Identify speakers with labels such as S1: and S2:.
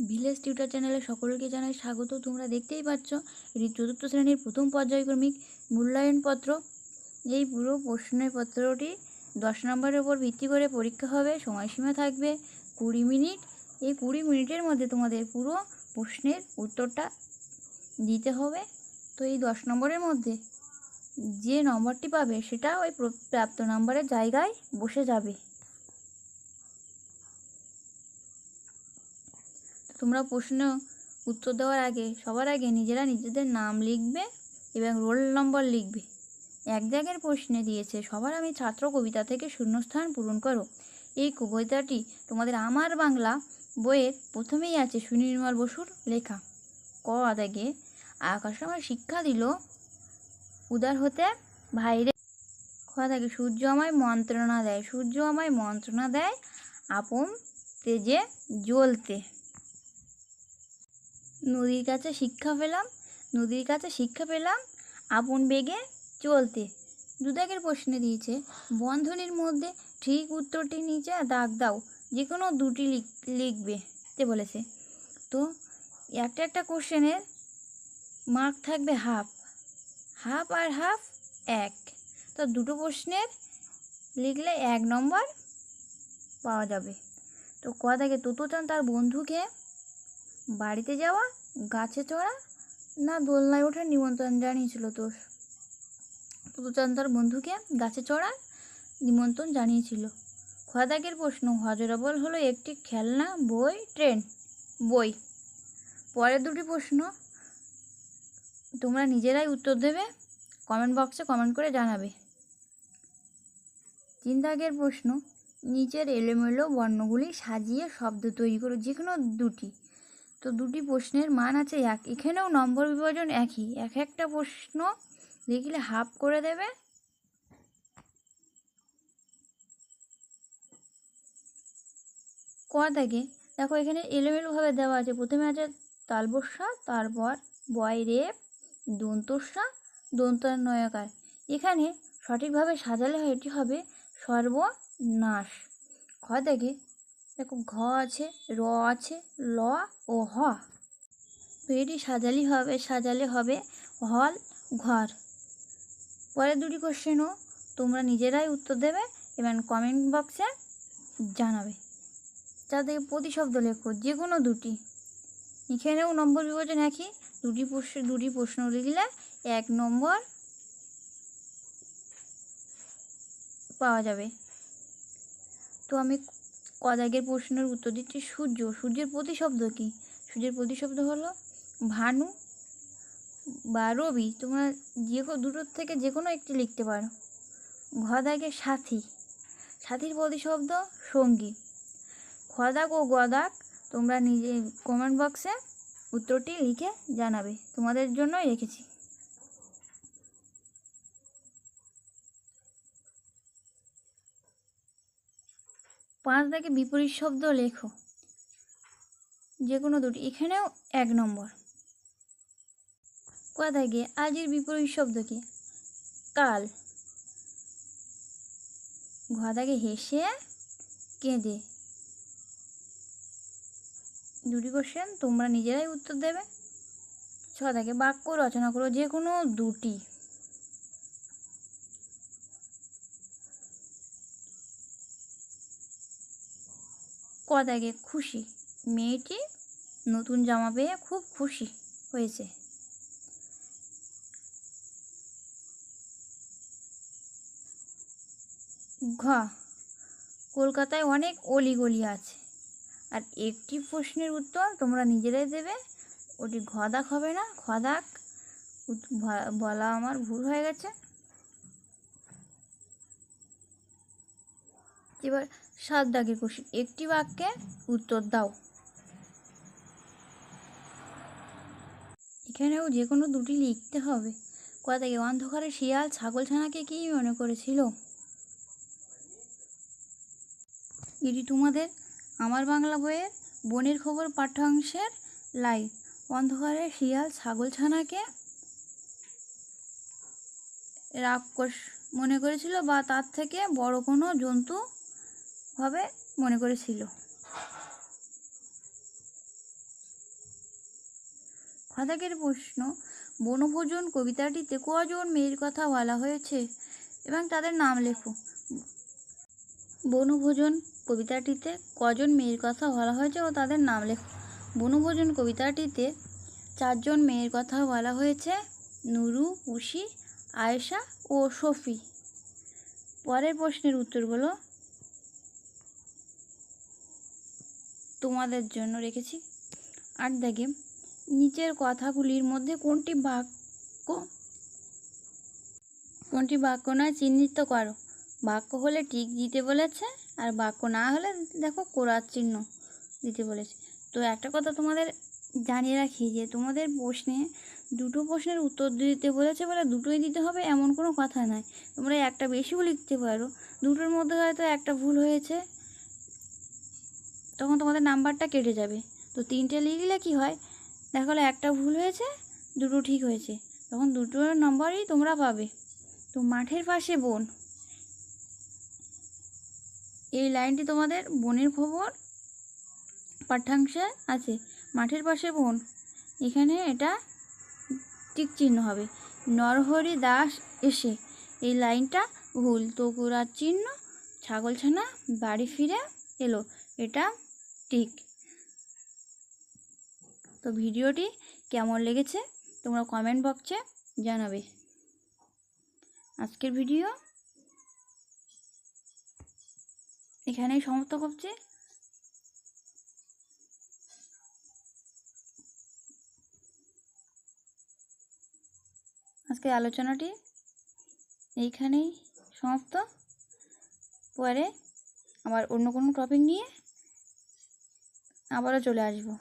S1: Village tutor চ্যানেলে সকলকে জানাই স্বাগত। তোমরা দেখতেই পাচ্ছ এটি চতুর্থ শ্রেণীর প্রথম পর্যায়ক্রমিক মূল্যায়নপত্র। এই পুরো প্রশ্নপত্রটি 10 নম্বরের উপর ভিত্তি করে পরীক্ষা হবে। সময়সীমা থাকবে 20 মিনিট। এই 20 মিনিটের মধ্যে তোমাদের পুরো প্রশ্নের উত্তরটা দিতে হবে। তো এই 10 নম্বরের মধ্যে যে নম্বরটি পাবে সেটা ওই প্রাপ্ত নম্বরের জায়গায় বসে যাবে। তোমরা প্রশ্ন উত্তর দেওয়ার আগে সবার আগে নিজেরা নিজেদের নাম লিখবে এবং রোল নম্বর লিখবে। এক জায়গার প্রশ্নে দিয়েছে সবার আমি ছাত্র কবিতা থেকে শূন্যস্থান পূরণ করো। এই কবিতাটি তোমাদের আমার বাংলা বইয়ের প্রথমেই আছে সুনির্মল বসুর লেখা। ক দাগে আকাশ আমার শিক্ষা দিল উদার হতে ভাইরে। খ দাগে সূর্য আমায় মন্ত্রণা দেয়, সূর্য আমায় মন্ত্রণা দেয় আপন তেজে জ্বলতে। নদীর কাছে শিক্ষা পেলাম, নদীর কাছে শিক্ষা পেলাম আপন বেগে চলতে। দুদাগের প্রশ্নে দিয়েছে বন্ধনীর মধ্যে ঠিক উত্তরটি নিচে দাগ দাও, যে কোনো দুটি লিখবে বলেছে। তো একটা কোশ্চেনের মার্ক থাকবে হাফ, হাফ আর হাফ 1। তো দুটো প্রশ্নের লিখলে 1 নম্বর পাওয়া যাবে। তো ক দাগে তোতোচান তার বন্ধুকে বাড়িতে যাওয়া, গাছে চড়া না দোলনায় ওঠার নিমন্ত্রণ জানিয়েছিল। তোতোচান তার বন্ধুকে গাছে চড়ার নিমন্ত্রণ জানিয়েছিল। খ দাগের প্রশ্ন হজরবল হলো একটি খেলনা, বই ট্রেন বই। পরের দুটি প্রশ্ন তোমরা নিজেরাই উত্তর দেবে, কমেন্ট বক্সে কমেন্ট করে জানাবে। 3 দাগের প্রশ্ন নিচের এলোমেলো বর্ণগুলি সাজিয়ে শব্দ তৈরি করো, যে কোনো দুটি। তো দুটি প্রশ্নের মান আছে 1। এখানেও নম্বর বিভাজন একই, একটা প্রশ্ন লিখলে হাফ করে দেবে। ক দাগে দেখো এখানে এলোমেলোভাবে দেওয়া আছে। প্রথমে আছে তালবস্যা, তারপর বয়রে দন্তস্যা দন্তান্বয়কার। এখানে সঠিকভাবে সাজালে এটি হবে সর্বনাশ। খ দাগে দেখো ঘ আছে, র আছে, ল ও হ। তো এটি সাজালে হবে হল ঘর। পরের দুটি কোশ্চেনও তোমরা নিজেরাই উত্তর দেবে এবং কমেন্ট বক্সে জানাবে। তার থেকে প্রতিশব্দ লেখো, যে কোনো দুটি। এখানেও নম্বর বিভাজন একই, দুটি প্রশ্ন লিখলে 1 নম্বর পাওয়া যাবে। তো আমি ক দাগের প্রশ্নের উত্তর দিচ্ছি সূর্যের প্রতিশব্দ কি? সূর্যের প্রতিশব্দ হলো ভানু বা রবি। তোমরা দুটোর থেকে যে কোনো একটি লিখতে পারো। ঘ দাগে সাথীর প্রতিশব্দ সঙ্গী। খ দাগ ও গ দাগ তোমরা নিজে কমেন্ট বক্সে উত্তরটি লিখে জানাবে, তোমাদের জন্যই রেখেছি। 5 দাগে বিপরীত শব্দ লেখো, যে কোনো দুটি। এখানেও 1 নম্বর। ক দাগে আজের বিপরীত শব্দ কি? কাল। ঘ দাগে হেসে কেঁদে। দুটি কোশ্চেন তোমরা নিজেরাই উত্তর দেবে। 6 দাগে বাক্য রচনা করো, যে কোনো দুটি। ক দাগে খুশি, মেয়েটি নতুন জামা পেয়ে খুব খুশি হয়েছে। ঘ কলকাতায় অনেক অলিগলি আছে। আর একটি প্রশ্নের উত্তর তোমরা নিজেরাই দেবে, ওটি ঘ দাগ হবে না, খ দাগ বলা আমার ভুল হয়ে গেছে। এবার 7 দাগের কোশ্চেন একটি বাক্যে উত্তর দাও। এখানেও যে কোনো দুটি লিখতে হবে। ক দাগে অন্ধকারে শিয়াল ছাগলছানাকে কি মনে করেছিল? এটি তোমাদের আমার বাংলা বইয়ের বনের খবর পাঠ্যাংশের লাইন। অন্ধকারে শিয়াল ছাগলছানাকে রাক্ষস মনে করেছিল বা তার থেকে বড় কোনো জন্তু ভাবে মনে করেছিল। দাগের প্রশ্ন, বনভোজন কবিতাটিতে কজন মেয়ের কথা বলা হয়েছে এবং তাদের নাম লেখো। বনভোজন কবিতাটিতে কজন মেয়ের কথা বলা হয়েছে ও তাদের নাম লেখো। বনভোজন কবিতাটিতে 4 জন মেয়ের কথা বলা হয়েছে, নুরু, উশি, আয়েশা ও সফি। পরের প্রশ্নের উত্তরগুলো তোমাদের জন্য রেখেছি। 8 দাগে, নিচের কথাগুলির মধ্যে কোনটি বাক্য নয় চিহ্নিত করো। বাক্য হলে টিক দিতে বলেছে, আর বাক্য না হলে দেখো কোড়ার চিহ্ন দিতে বলেছে। তো একটা কথা তোমাদের জানিয়ে রাখি যে তোমাদের প্রশ্নে 2টো প্রশ্নের উত্তর দিতে বলেছে বলে 2টোই দিতে হবে এমন কোনো কথা নয়। তোমরা একটা বেশিও লিখতে পারো, 2টোর মধ্যে হয়তো একটা ভুল হয়েছে, তখন তোমাদের নাম্বারটা কেটে যাবে। তো 3টে লিখলে কি হয়, দেখা গেলো একটা ভুল হয়েছে, 2টো ঠিক হয়েছে, তখন 2টো নম্বরই তোমরা পাবে। তো মাঠের পাশে বন, এই লাইনটি তোমাদের বনের খবর পাঠ্যাংশে আছে। মাঠের পাশে বন, এখানে এটা টিক চিহ্ন হবে। নরহরি দাস এসে, এই লাইনটা ভুল, তো গোড়ার চিহ্ন। ছাগলছানা বাড়ি ফিরে এলো, এটা ঠিক। তো ভিডিওটি কেমন লেগেছে তোমরা কমেন্ট বক্সে জানাবে। আজকের ভিডিও এখানেই সমাপ্ত করছি। আজকের আলোচনাটি এইখানেই সমাপ্ত। পরে আবার অন্য কোনো টপিক নিয়ে আবারও চলে আসবো।